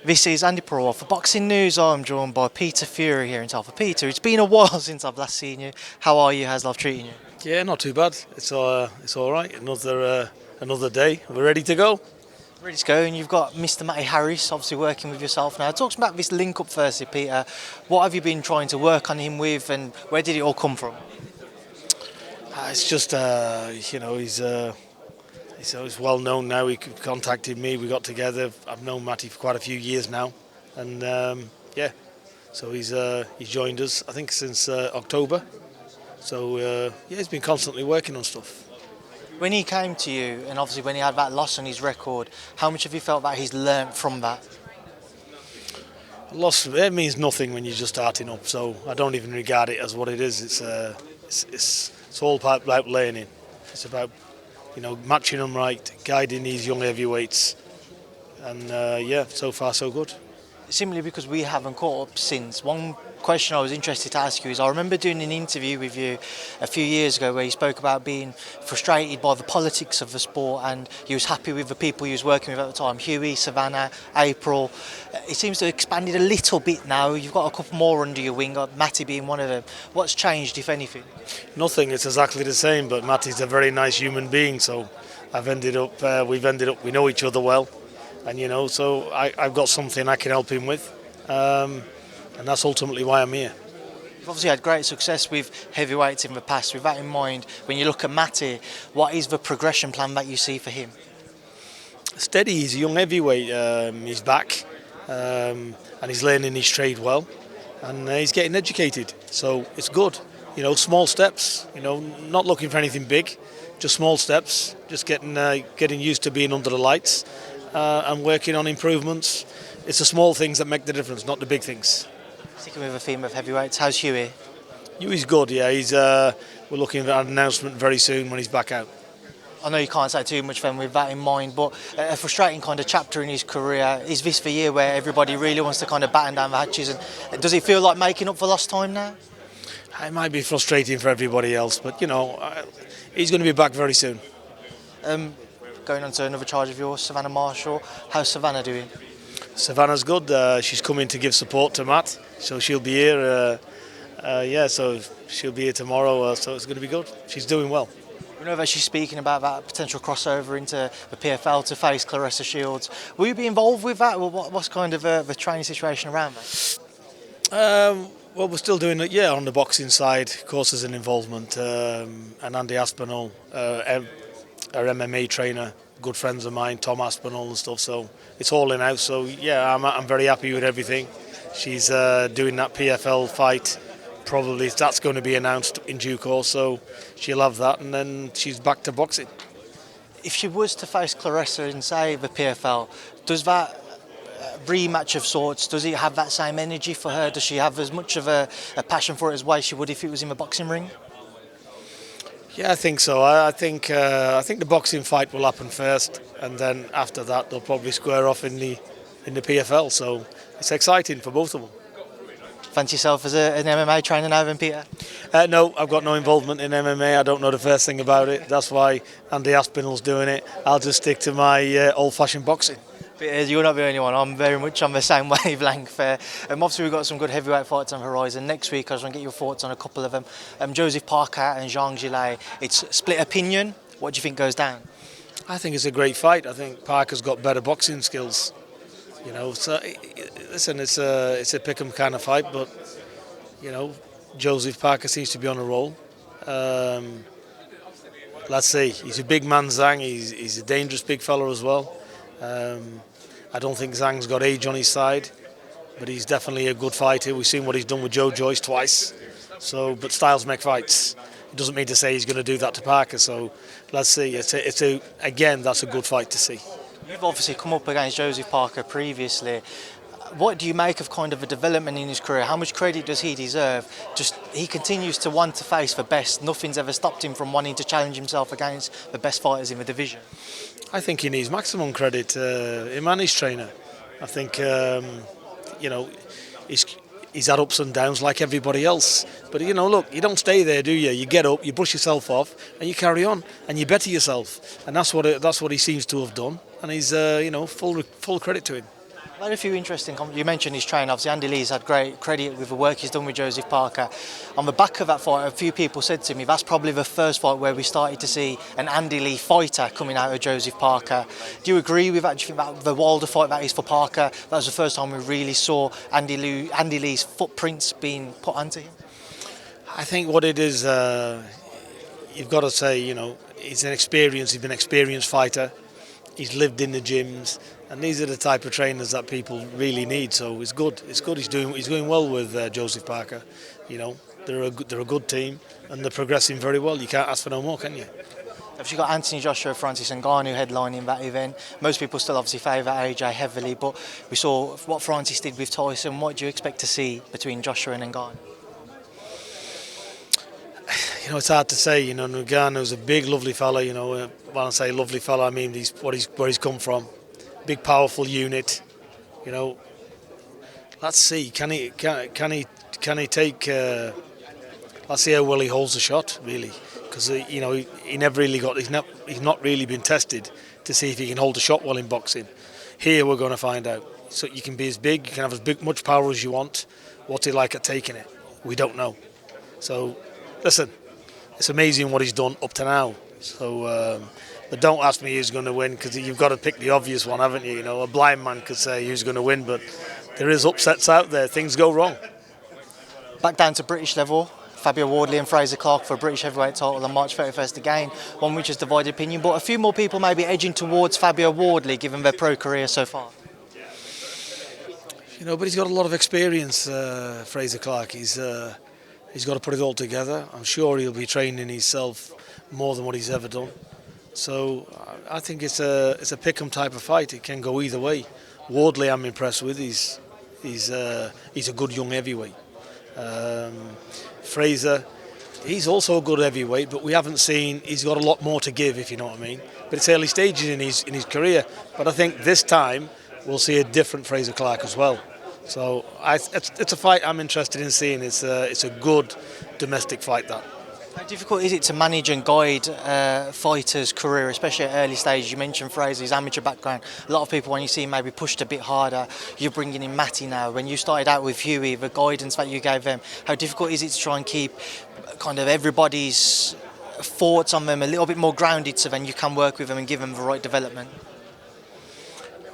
This is Andi Purewal for Boxing News. I'm joined by Peter Fury here in Telford. Peter, it's been a while since I've last seen you. How are you? How's life treating you? Yeah, not too bad. It's all right. Another day. We're ready to go. Ready to go, and you've got Mr. Matty Harris obviously working with yourself now. Talk to me about this link up firstly, Peter. What have you been trying to work on him with, and where did it all come from? It's just he's well known now. He contacted me. We got together. I've known Matty for quite a few years now, and so he's joined us. I think since October. So he's been constantly working on stuff. When he came to you, and obviously when he had that loss on his record, how much have you felt that he's learnt from that? Loss, it means nothing when you're just starting up. So I don't even regard it as what it is. It's all about learning. It's about matching them right, guiding these young heavyweights, and so far so good. Simply because we haven't caught up since. One question I was interested to ask you is, I remember doing an interview with you a few years ago where you spoke about being frustrated by the politics of the sport, and you was happy with the people you was working with at the time, Hughie, Savannah, April. It seems to have expanded a little bit now. You've got a couple more under your wing, Matty being one of them. What's changed, if anything? Nothing, it's exactly the same, but Matty's a very nice human being, so we've ended up, we know each other well. And so I've got something I can help him with, and that's ultimately why I'm here. You've obviously had great success with heavyweights in the past. With that in mind, when you look at Matty, what is the progression plan that you see for him? Steady, he's a young heavyweight, he's back, and he's learning his trade well, and he's getting educated, so it's good. Small steps, not looking for anything big, just small steps, just getting used to being under the lights. And working on improvements. It's the small things that make the difference, not the big things. Sticking with the theme of heavyweights, how's Hughie? Hughie's good, yeah. We're looking at an announcement very soon when he's back out. I know you can't say too much then with that in mind, but a frustrating kind of chapter in his career. Is this the year where everybody really wants to kind of batten down the hatches? And does it feel like making up for lost time now? It might be frustrating for everybody else, but he's going to be back very soon. Going on to another charge of yours, Savannah Marshall. How's Savannah doing? Savannah's good. She's coming to give support to Matt, so she'll be here. So she'll be here tomorrow. So it's going to be good. She's doing well. We know that she's speaking about that potential crossover into the PFL to face Claressa Shields. Will you be involved with that? Or what's kind of the training situation around that? Well, we're still doing it, on the boxing side. Of course, there's an involvement. And Andy Aspinall, our MMA trainer, good friends of mine, Tom Aspinall and stuff. So it's all in house. So I'm very happy with everything. She's doing that PFL fight. Probably that's going to be announced in due course. So she'll have that, and then she's back to boxing. If she was to face Claressa in, say, the PFL, does that rematch of sorts, does it have that same energy for her? Does she have as much of a passion for it as way she would if it was in the boxing ring? Yeah, I think so. I think the boxing fight will happen first, and then after that they'll probably square off in the PFL. So it's exciting for both of them. Fancy yourself as an MMA trainer now, then, Peter? No, I've got no involvement in MMA. I don't know the first thing about it. That's why Andy Aspinall's doing it. I'll just stick to my old-fashioned boxing. You're not the only one. I'm very much on the same wavelength. Obviously, we've got some good heavyweight fights on the horizon. Next week, I just want to get your thoughts on a couple of them. Joseph Parker-Zhang Joshua-Ngannou. It's split opinion. What do you think goes down? I think it's a great fight. I think Parker's got better boxing skills. So listen, it's a pick 'em kind of fight, but Joseph Parker seems to be on a roll. Let's see. He's a big man, Zhang. He's a dangerous big fella as well. I don't think Zhang's got age on his side, but he's definitely a good fighter. We've seen what he's done with Joe Joyce twice. But styles make fights. It doesn't mean to say he's going to do that to Parker. So let's see. Again, that's a good fight to see. You've obviously come up against Joseph Parker previously. What do you make of kind of a development in his career? How much credit does he deserve? He continues to want to face the best. Nothing's ever stopped him from wanting to challenge himself against the best fighters in the division. I think he needs maximum credit. Him and his trainer. I think he's had ups and downs like everybody else. But look, you don't stay there, do you? You get up, you brush yourself off, and you carry on, and you better yourself. And that's what he seems to have done. And he's full credit to him. I've had a few interesting comments. You mentioned his trainer. Obviously, Andy Lee's had great credit with the work he's done with Joseph Parker. On the back of that fight, a few people said to me that's probably the first fight where we started to see an Andy Lee fighter coming out of Joseph Parker. Do you agree with that? Do you think that the Wilder fight that is for Parker, that was the first time we really saw Andy Lee's footprints being put onto him? I think what it is, you've got to say, he's been an experienced fighter. He's lived in the gyms, and these are the type of trainers that people really need. So it's good. It's good. He's doing well with Joseph Parker. They're a good team, and they're progressing very well. You can't ask for no more, can you? Obviously, you've got Anthony Joshua, Francis Ngannou headlining that event. Most people still obviously favour AJ heavily, but we saw what Francis did with Tyson. What do you expect to see between Joshua and Ngannou? It's hard to say. Ngannou's a big, lovely fella. When I say lovely fella, I mean where he's come from. Big, powerful unit. Let's see. Can he take? Let's see how well he holds the shot, really, because he never really got. He's not really been tested to see if he can hold a shot well in boxing. Here we're going to find out. So you can be as big, you can have much power as you want. What's he like at taking it? We don't know. So listen. It's amazing what he's done up to now. So, but don't ask me who's going to win, because you've got to pick the obvious one, haven't you? A blind man could say who's going to win, but there is upsets out there. Things go wrong. Back down to British level, Fabio Wardley and Fraser-Clarke for a British heavyweight title on March 31st again, one which has divided opinion, but a few more people may be edging towards Fabio Wardley given their pro career so far. But he's got a lot of experience, Fraser-Clarke. He's got to put it all together. I'm sure he'll be training himself more than what he's ever done. So I think it's a pick-em type of fight. It can go either way. Wardley, I'm impressed with. He's a good young heavyweight. Fraser, he's also a good heavyweight, but we haven't seen. He's got a lot more to give, if you know what I mean. But it's early stages in his career. But I think this time we'll see a different Fraser-Clarke as well. So it's a fight I'm interested in seeing. It's a good domestic fight, that. How difficult is it to manage and guide fighters' career, especially at early stages? You mentioned Fraser's amateur background. A lot of people, when you see him maybe pushed a bit harder, you're bringing in Matty now. When you started out with Hughie, the guidance that you gave them, how difficult is it to try and keep kind of everybody's thoughts on them a little bit more grounded so then you can work with them and give them the right development?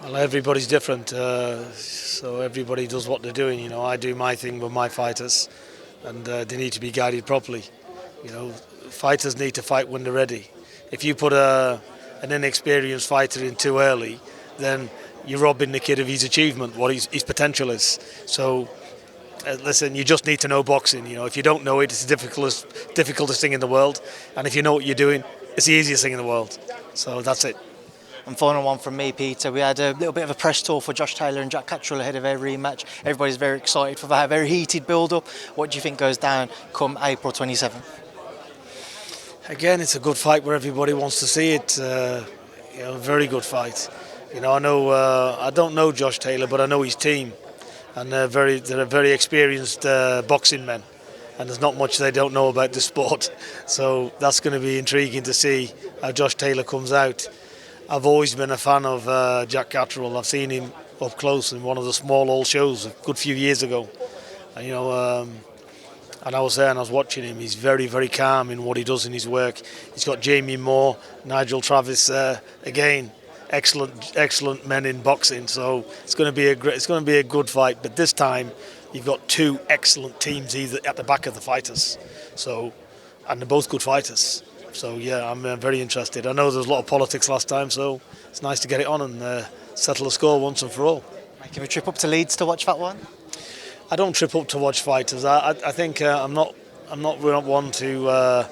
Well, everybody's different, so everybody does what they're doing. I do my thing with my fighters, and they need to be guided properly. Fighters need to fight when they're ready. If you put an inexperienced fighter in too early, then you're robbing the kid of his achievement, what his potential is. So, listen, you just need to know boxing. If you don't know it, it's the difficultest thing in the world, and if you know what you're doing, it's the easiest thing in the world. So that's it. And final one from me, Peter. We had a little bit of a press tour for Josh Taylor and Jack Catterall ahead of their rematch. Everybody's very excited for that, very heated build-up. What do you think goes down come April 27th? Again, it's a good fight where everybody wants to see it. Very good fight. I know I don't know Josh Taylor, but I know his team, and they're very experienced boxing men, and there's not much they don't know about the sport. So that's going to be intriguing to see how Josh Taylor comes out. I've always been a fan of Jack Catterall. I've seen him up close in one of the small hall shows a good few years ago. And, and I was there and I was watching him. He's very, very calm in what he does in his work. He's got Jamie Moore, Nigel Travis, again, excellent men in boxing. So it's going to be a good fight. But this time, you've got two excellent teams either at the back of the fighters. So, and they're both good fighters. So yeah, I'm very interested. I know there was a lot of politics last time, so it's nice to get it on and settle the score once and for all. Making a trip up to Leeds to watch that one? I don't trip up to watch fighters. I think I'm not one to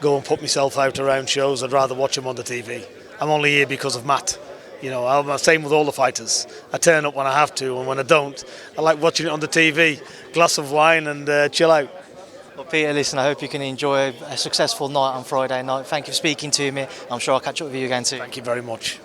go and put myself out around shows. I'd rather watch them on the TV. I'm only here because of Matt. I'm the same with all the fighters. I turn up when I have to, and when I don't, I like watching it on the TV. Glass of wine and chill out. Well, Peter, listen, I hope you can enjoy a successful night on Friday night. Thank you for speaking to me. I'm sure I'll catch up with you again soon. Thank you very much.